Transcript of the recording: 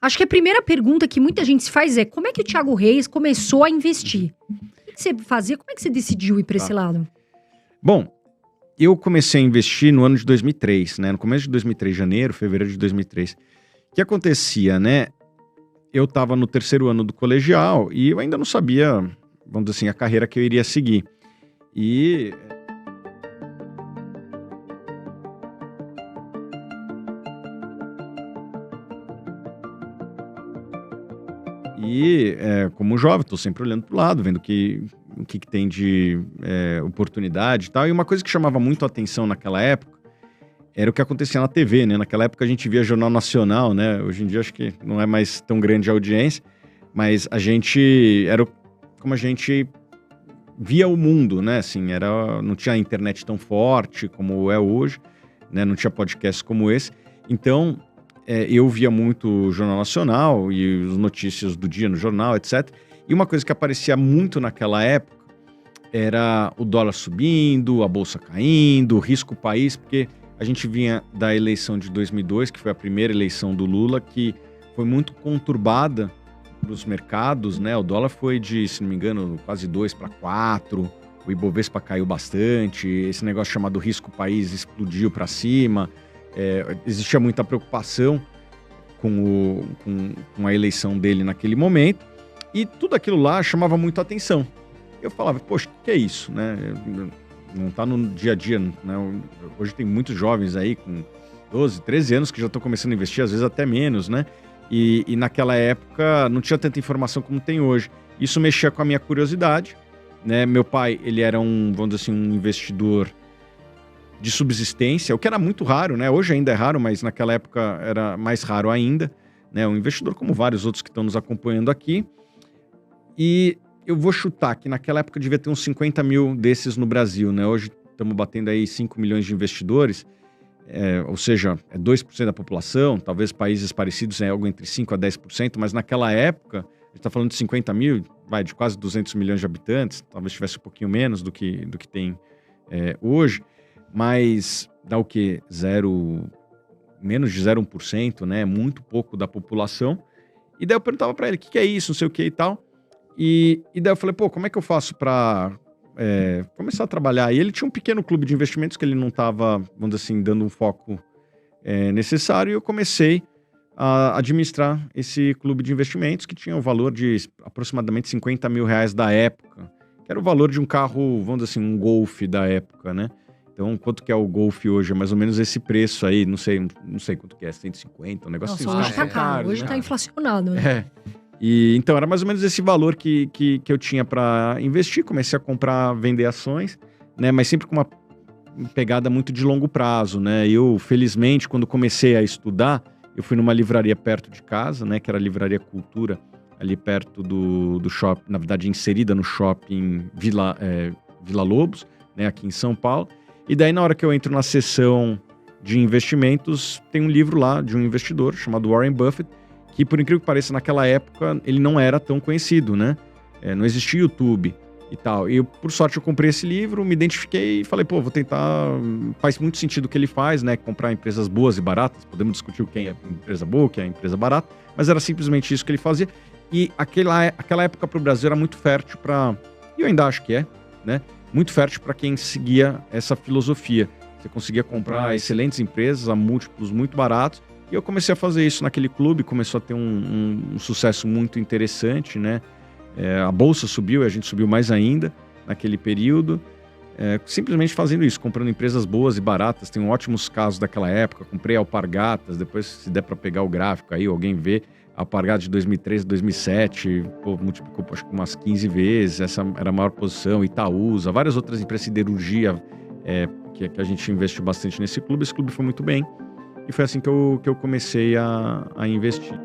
Acho que a primeira pergunta que muita gente se faz é: como é que o Thiago Reis começou a investir? O que você fazia? Como é que você decidiu ir para esse lado? Bom, eu comecei a investir no ano de 2003, né? No começo de 2003, janeiro, fevereiro de 2003. O que acontecia, né? Eu estava no terceiro ano do colegial e eu ainda não sabia, vamos dizer assim, a carreira que eu iria seguir. E como jovem, estou sempre olhando para o lado, vendo o que tem de oportunidade e tal. E uma coisa que chamava muito a atenção naquela época era o que acontecia na TV, né? Naquela época a gente via Jornal Nacional, né? Hoje em dia acho que não é mais tão grande a audiência, mas como a gente via o mundo, né? Assim, não tinha a internet tão forte como é hoje, né? Não tinha podcast como esse. Então, eu via muito o Jornal Nacional e as notícias do dia no jornal, etc. E uma coisa que aparecia muito naquela época era o dólar subindo, a bolsa caindo, o risco país, porque a gente vinha da eleição de 2002, que foi a primeira eleição do Lula, que foi muito conturbada nos mercados, né? O dólar foi de, se não me engano, quase 2 para 4, o Ibovespa caiu bastante, esse negócio chamado risco país explodiu para cima, existia muita preocupação com a eleição dele naquele momento, e tudo aquilo lá chamava muito a atenção. Eu falava, poxa, o que é isso, né? Não está no dia a dia, né? Hoje tem muitos jovens aí com 12, 13 anos que já estão começando a investir, às vezes até menos, né? E naquela época não tinha tanta informação como tem hoje. Isso mexia com a minha curiosidade, né? Meu pai, ele era vamos dizer assim, um investidor de subsistência, o que era muito raro, né? Hoje ainda é raro, mas naquela época era mais raro ainda, né? Um investidor como vários outros que estão nos acompanhando aqui. E eu vou chutar que naquela época devia ter uns 50 mil desses no Brasil, né? Hoje estamos batendo aí 5 milhões de investidores, ou seja, 2% da população, talvez países parecidos é algo entre 5% a 10%, mas naquela época, a gente está falando de 50 mil, de quase 200 milhões de habitantes, talvez tivesse um pouquinho menos do que tem hoje, mas dá o quê? Menos de 0,1%, né? Muito pouco da população. E daí eu perguntava para ele, o que é isso, não sei o que e tal. E daí eu falei, pô, como é que eu faço para começar a trabalhar? E ele tinha um pequeno clube de investimentos que ele não estava, vamos dizer assim, dando um foco necessário. E eu comecei a administrar esse clube de investimentos que tinha o valor de aproximadamente 50 mil reais da época. Que era o valor de um carro, vamos dizer assim, um Golf da época, né? Então, quanto que é o Golf hoje? É mais ou menos esse preço aí, não sei quanto que é, 150, um negócio assim. Nossa, hoje tá caro, hoje tá inflacionado, né? E então era mais ou menos esse valor que eu tinha para investir. Comecei a comprar, vender ações, né? Mas sempre com uma pegada muito de longo prazo, né? Eu, felizmente, quando comecei a estudar, eu fui numa livraria perto de casa, né? Que era a Livraria Cultura, ali perto do shopping, na verdade inserida no shopping Vila Lobos, né? Aqui em São Paulo. E daí, na hora que eu entro na seção de investimentos, tem um livro lá de um investidor chamado Warren Buffett, que, por incrível que pareça, naquela época, ele não era tão conhecido, né? Não existia YouTube e tal. E, por sorte, eu comprei esse livro, me identifiquei e falei, pô, vou tentar... Faz muito sentido o que ele faz, né? Comprar empresas boas e baratas. Podemos discutir quem é empresa boa, quem é empresa barata. Mas era simplesmente isso que ele fazia. E aquela época para o Brasil era muito fértil para... E eu ainda acho que né? Muito fértil para quem seguia essa filosofia. Você conseguia comprar excelentes empresas a múltiplos muito baratos. E eu comecei a fazer isso naquele clube, começou a ter um sucesso muito interessante, né? A bolsa subiu e a gente subiu mais ainda naquele período. Simplesmente fazendo isso, comprando empresas boas e baratas. Tem ótimos casos daquela época. Comprei Alpargatas, depois se der para pegar o gráfico aí, alguém vê. Alpargatas de 2013, 2007, multiplicou acho que umas 15 vezes. Essa era a maior posição. Itaúsa, várias outras empresas, siderurgia, que a gente investiu bastante nesse clube. Esse clube foi muito bem. E foi assim que eu comecei a investir.